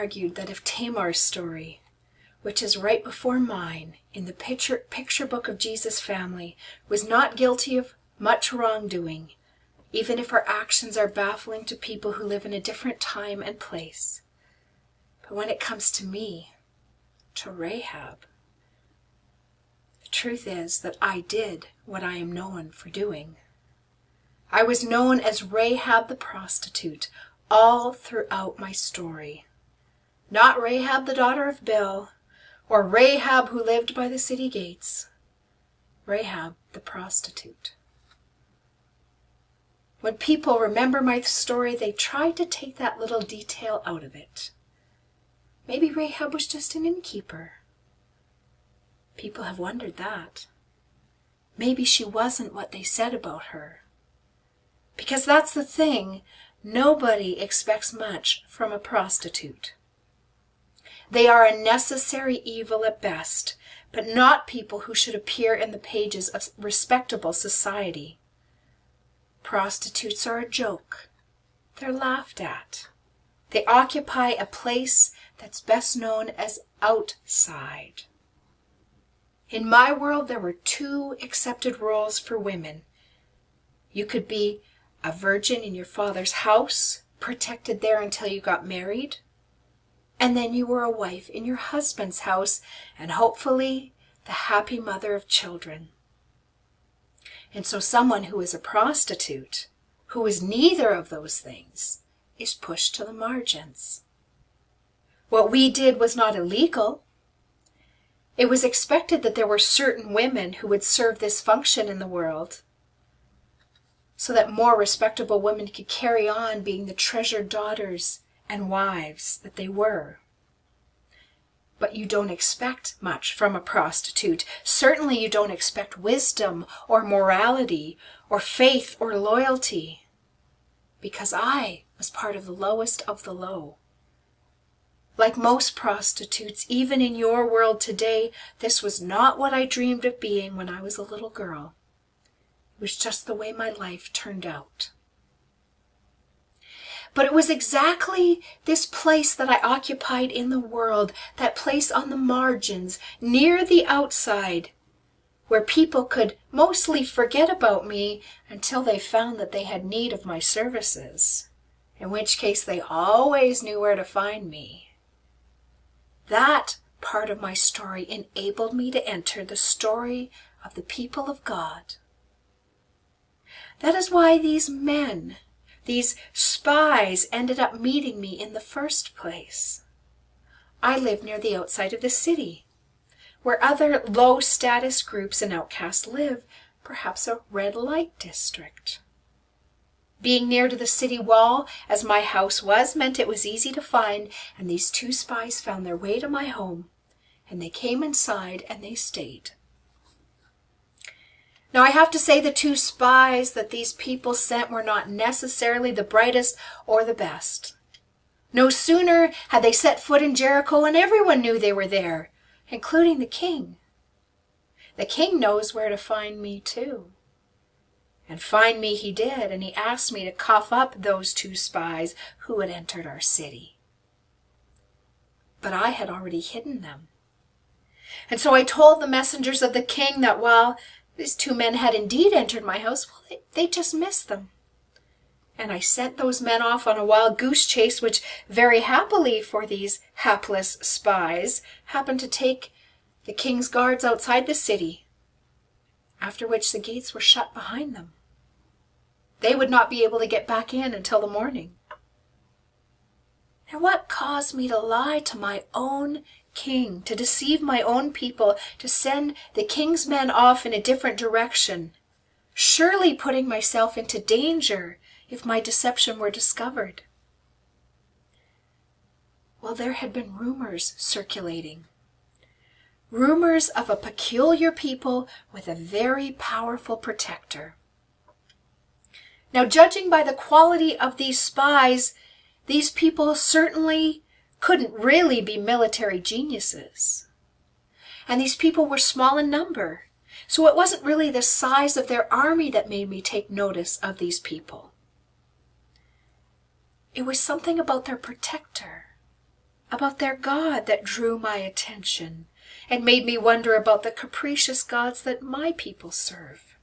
argued that if Tamar's story, which is right before mine in the picture book of Jesus' family, was not guilty of much wrongdoing, even if her actions are baffling to people who live in a different time and place. But when it comes to me, to Rahab, the truth is that I did what I am known for doing. I was known as Rahab the prostitute all throughout my story. Not Rahab the daughter of Bill, or Rahab who lived by the city gates. Rahab the prostitute. When people remember my story, they try to take that little detail out of it. Maybe Rahab was just an innkeeper. People have wondered that. Maybe she wasn't what they said about her. Because that's the thing, nobody expects much from a prostitute. They are a necessary evil at best, but not people who should appear in the pages of respectable society. Prostitutes are a joke. They're laughed at. They occupy a place that's best known as outside. In my world, there were 2 accepted roles for women. You could be a virgin in your father's house, protected there until you got married, and then you were a wife in your husband's house, and hopefully the happy mother of children. And so someone who is a prostitute, who is neither of those things, is pushed to the margins. What we did was not illegal. It was expected that there were certain women who would serve this function in the world, so that more respectable women could carry on being the treasured daughters and wives that they were. But you don't expect much from a prostitute. Certainly you don't expect wisdom or morality or faith or loyalty, because I was part of the lowest of the low. Like most prostitutes, even in your world today, this was not what I dreamed of being when I was a little girl. It was just the way my life turned out. But it was exactly this place that I occupied in the world, that place on the margins, near the outside, where people could mostly forget about me until they found that they had need of my services, in which case they always knew where to find me. That part of my story enabled me to enter the story of the people of God. That is why these men, these spies, ended up meeting me in the first place. I live near the outside of the city, where other low-status groups and outcasts live, perhaps a red light district. Being near to the city wall, as my house was, meant it was easy to find, and these 2 spies found their way to my home, and they came inside and they stayed. Now I have to say the 2 spies that these people sent were not necessarily the brightest or the best. No sooner had they set foot in Jericho and everyone knew they were there, including the king. The king knows where to find me too. And find me he did, and he asked me to cough up those 2 spies who had entered our city. But I had already hidden them. And so I told the messengers of the king that while these 2 men had indeed entered my house, well, they just missed them. And I sent those men off on a wild goose chase, which very happily for these hapless spies happened to take the king's guards outside the city, after which the gates were shut behind them. They would not be able to get back in until the morning. Now what caused me to lie to my own king, to deceive my own people, to send the king's men off in a different direction, surely putting myself into danger if my deception were discovered? Well, there had been rumors circulating. Rumors of a peculiar people with a very powerful protector. Now, judging by the quality of these spies, these people certainly couldn't really be military geniuses. And these people were small in number, so it wasn't really the size of their army that made me take notice of these people. It was something about their protector. about their God that drew my attention and made me wonder about the capricious gods that my people serve.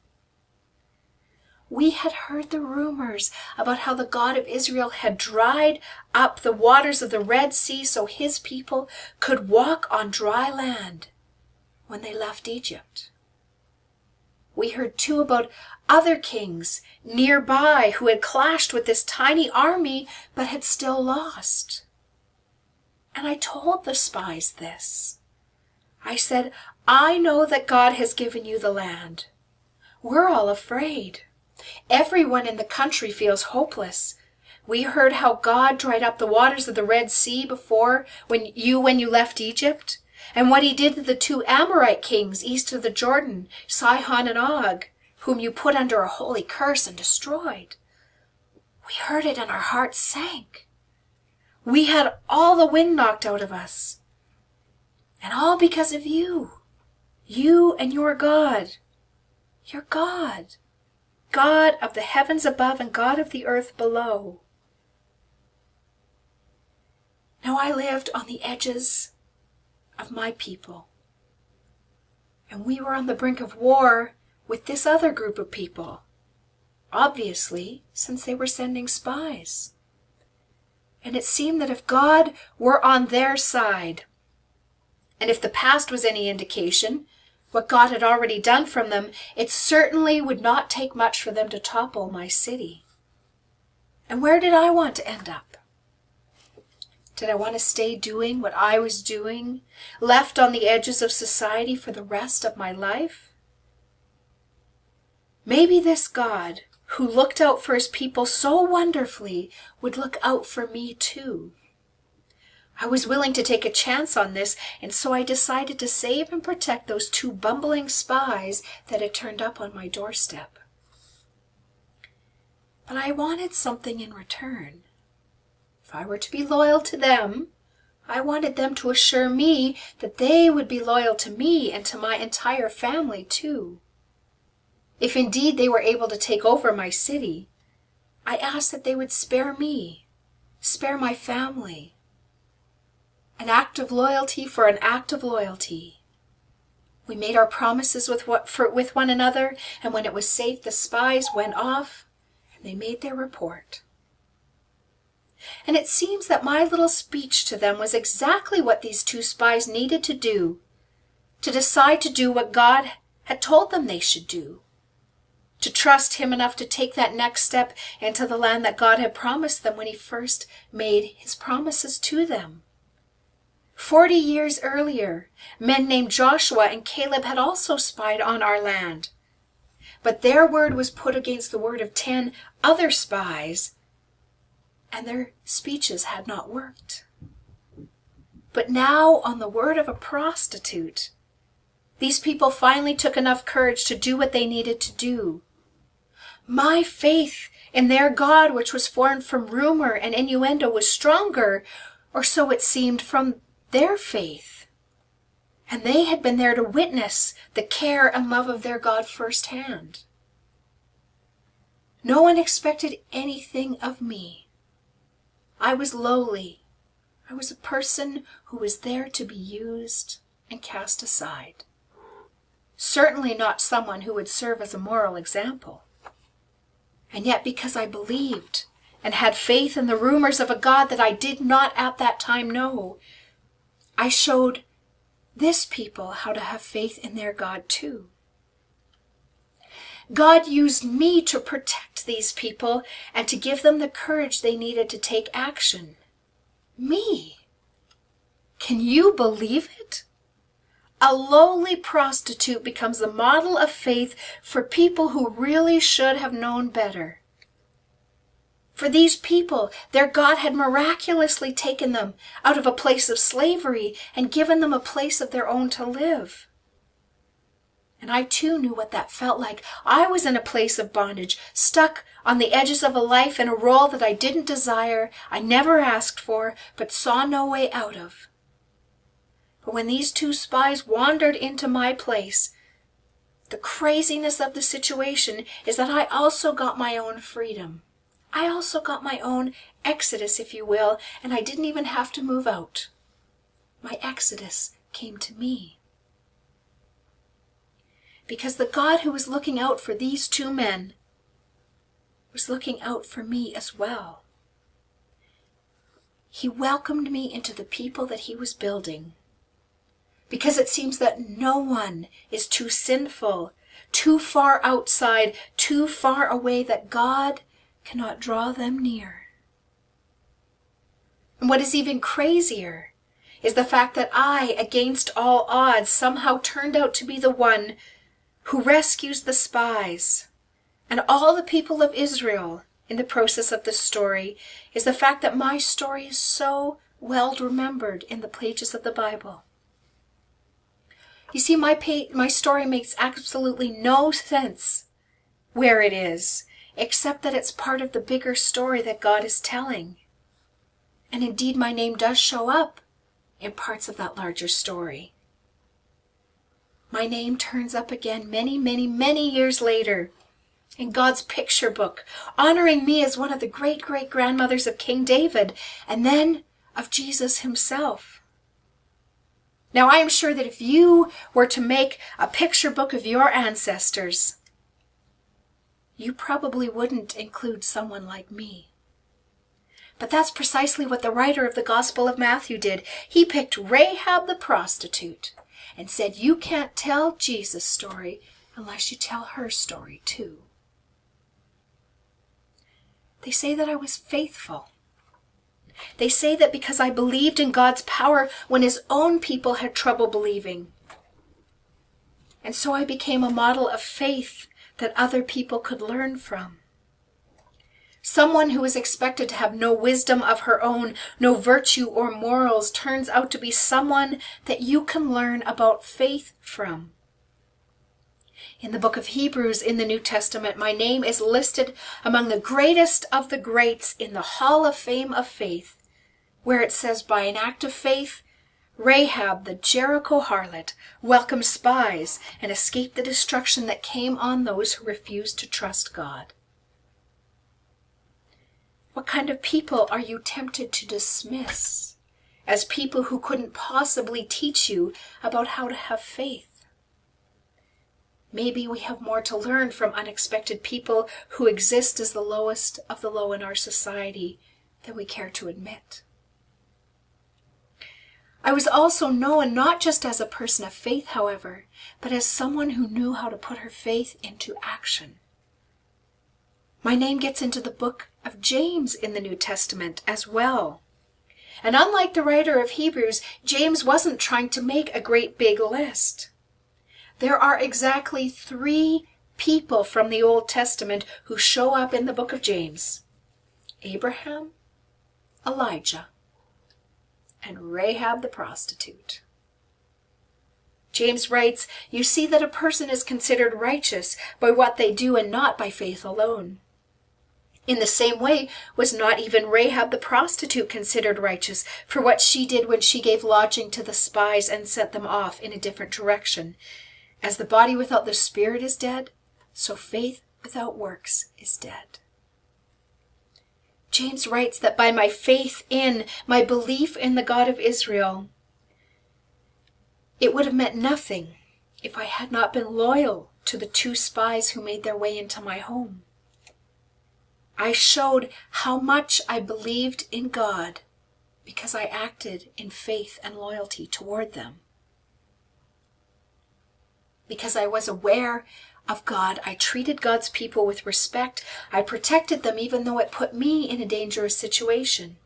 We had heard the rumors about how the God of Israel had dried up the waters of the Red Sea so his people could walk on dry land when they left Egypt. We heard too about other kings nearby who had clashed with this tiny army but had still lost. And I told the spies this. I said, I know that God has given you the land. We're all afraid. Everyone in the country feels hopeless. We heard how God dried up the waters of the Red Sea before when you left Egypt, and what he did to the two Amorite kings east of the Jordan, Sihon and Og, whom you put under a holy curse and destroyed. We heard it and our hearts sank. We had all the wind knocked out of us. And all because of you. You and your God. Your God. God of the heavens above and God of the earth below. Now I lived on the edges of my people. And we were on the brink of war with this other group of people. Obviously, since they were sending spies. And it seemed that if God were on their side, and if the past was any indication, what God had already done from them, it certainly would not take much for them to topple my city. And where did I want to end up? Did I want to stay doing what I was doing, left on the edges of society for the rest of my life? Maybe this God, who looked out for his people so wonderfully, would look out for me too. I was willing to take a chance on this, and so I decided to save and protect those two bumbling spies that had turned up on my doorstep. But I wanted something in return. If I were to be loyal to them, I wanted them to assure me that they would be loyal to me and to my entire family too. If indeed they were able to take over my city, I asked that they would spare me, spare my family. An act of loyalty for an act of loyalty. We made our promises with one another, and when it was safe, the spies went off and they made their report. And it seems that my little speech to them was exactly what these two spies needed to do, to decide to do what God had told them they should do. To trust him enough to take that next step into the land that God had promised them when he first made his promises to them. 40 years earlier, men named Joshua and Caleb had also spied on our land. But their word was put against the word of 10 other spies, and their speeches had not worked. But now, on the word of a prostitute, these people finally took enough courage to do what they needed to do. My faith in their God, which was formed from rumor and innuendo, was stronger, or so it seemed, from their faith. And they had been there to witness the care and love of their God firsthand. No one expected anything of me. I was lowly. I was a person who was there to be used and cast aside. Certainly not someone who would serve as a moral example. And yet, because I believed and had faith in the rumors of a God that I did not at that time know, I showed this people how to have faith in their God too. God used me to protect these people and to give them the courage they needed to take action. Me. Can you believe it? A lowly prostitute becomes the model of faith for people who really should have known better. For these people, their God had miraculously taken them out of a place of slavery and given them a place of their own to live. And I too knew what that felt like. I was in a place of bondage, stuck on the edges of a life in a role that I didn't desire, I never asked for, but saw no way out of. But when these two spies wandered into my place, the craziness of the situation is that I also got my own freedom. I also got my own exodus, if you will, and I didn't even have to move out. my exodus came to me. Because the God who was looking out for these two men was looking out for me as well. He welcomed me into the people that he was building. Because it seems that no one is too sinful, too far outside, too far away that God cannot draw them near. And what is even crazier is the fact that I, against all odds, somehow turned out to be the one who rescues the spies. And all the people of Israel in the process of this story is the fact that my story is so well remembered in the pages of the Bible. You see, my story makes absolutely no sense where it is, except that it's part of the bigger story that God is telling. And indeed, my name does show up in parts of that larger story. My name turns up again many, many, many years later in God's picture book, honoring me as one of the great-great-grandmothers of King David, and then of Jesus himself. Now, I am sure that if you were to make a picture book of your ancestors, you probably wouldn't include someone like me. But that's precisely what the writer of the Gospel of Matthew did. He picked Rahab the prostitute and said, you can't tell Jesus' story unless you tell her story too. They say that I was faithful. They say that because I believed in God's power when his own people had trouble believing. And so I became a model of faith that other people could learn from. Someone who is expected to have no wisdom of her own, no virtue or morals, turns out to be someone that you can learn about faith from. In the book of Hebrews in the New Testament, my name is listed among the greatest of the greats in the Hall of Fame of Faith, where it says, by an act of faith, Rahab, the Jericho harlot, welcomed spies and escaped the destruction that came on those who refused to trust God. What kind of people are you tempted to dismiss as people who couldn't possibly teach you about how to have faith? Maybe we have more to learn from unexpected people who exist as the lowest of the low in our society than we care to admit. I was also known not just as a person of faith, however, but as someone who knew how to put her faith into action. My name gets into the book of James in the New Testament as well. And unlike the writer of Hebrews, James wasn't trying to make a great big list. There are exactly 3 people from the Old Testament who show up in the book of James: Abraham, Elijah, and Rahab the prostitute. James writes, you see that a person is considered righteous by what they do and not by faith alone. In the same way was not even Rahab the prostitute considered righteous for what she did when she gave lodging to the spies and sent them off in a different direction. As the body without the spirit is dead, so faith without works is dead. James writes that by my faith in, my belief in the God of Israel, it would have meant nothing if I had not been loyal to the 2 spies who made their way into my home. I showed how much I believed in God because I acted in faith and loyalty toward them. Because I was aware of God, I treated God's people with respect. I protected them even though it put me in a dangerous situation.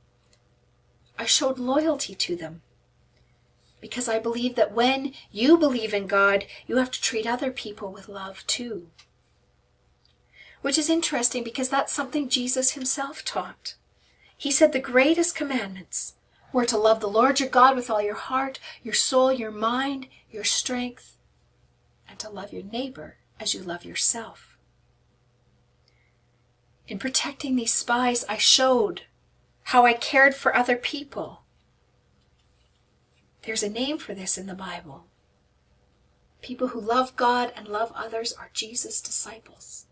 I showed loyalty to them because I believe that when you believe in God, you have to treat other people with love too. Which is interesting because that's something Jesus himself taught. He said the greatest commandments were to love the Lord your God with all your heart, your soul, your mind, your strength, and to love your neighbor as you love yourself. In protecting these spies, I showed how I cared for other people. There's a name for this in the Bible. People who love God and love others are Jesus' disciples.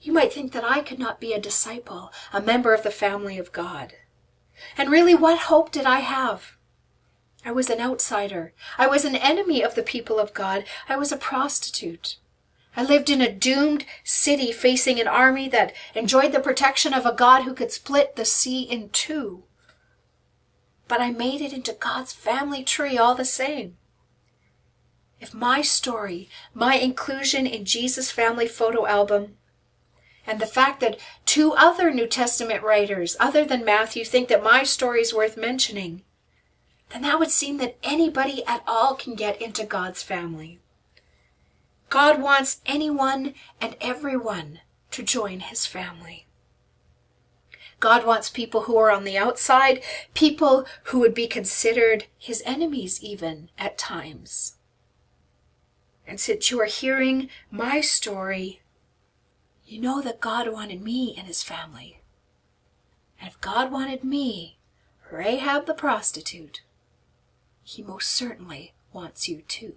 You might think that I could not be a disciple, a member of the family of God. And really, what hope did I have? I was an outsider. I was an enemy of the people of God. I was a prostitute. I lived in a doomed city facing an army that enjoyed the protection of a God who could split the sea in two. But I made it into God's family tree all the same. If my story, my inclusion in Jesus' family photo album, and the fact that 2 other New Testament writers, other than Matthew, think that my story is worth mentioning, then that would seem that anybody at all can get into God's family. God wants anyone and everyone to join his family. God wants people who are on the outside, people who would be considered his enemies even at times. And since you are hearing my story, you know that God wanted me in his family. And if God wanted me, Rahab the prostitute, he most certainly wants you too.